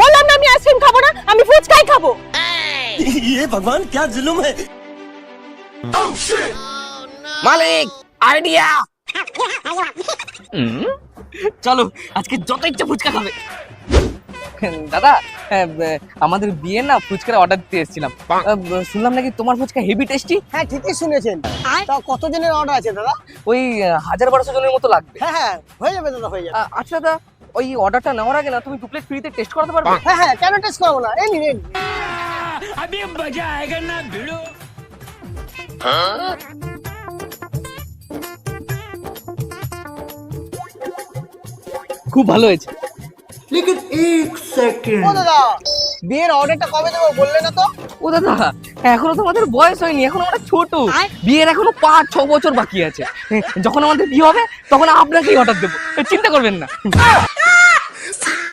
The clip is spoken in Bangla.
বললাম না আমি আইসক্রিম খাবো না, আমি ফুচকাই খাবো। ये भगवान क्या जुल्म है। মালিক আইডিয়া। চলো আজকে যত ইচ্ছা ফুচকা খাবে। দাদা আমাদের বিয়ে না ফুচকার অর্ডার দিতে এসেছিলাম, শুনলাম নাকি তোমার ফুচকা হেভি টেস্টি। হ্যাঁ ঠিকই শুনেছেন। তা কত দিনের অর্ডার আছে দাদা? ওই 1000-1200 জনের মতো লাগবে। হ্যাঁ হ্যাঁ হয়ে যাবে দাদা, হয়ে যাবে। আচ্ছা দাদা ওই অর্ডারটা নেওয়ার আগে না তুমি 2 প্লেট ফ্রিতে টেস্ট করাতে পারবে? হ্যাঁ হ্যাঁ কেন টেস্ট করবো না, এই নিন। अभी मजा आएगा ना भिड़ो। খুব ভালো হয়েছে। ও দাদা বিয়ের অর্ডারটা কবে দেবো বললে না তো? ও দাদা এখনো তো আমাদের বয়স হয়নি, এখন আমরা ছোট, বিয়ের এখনো 5-6 বছর বাকি আছে। যখন আমাদের বিয়ে হবে তখন আপনাকেই অর্ডার দেবো, চিন্তা করবেন না।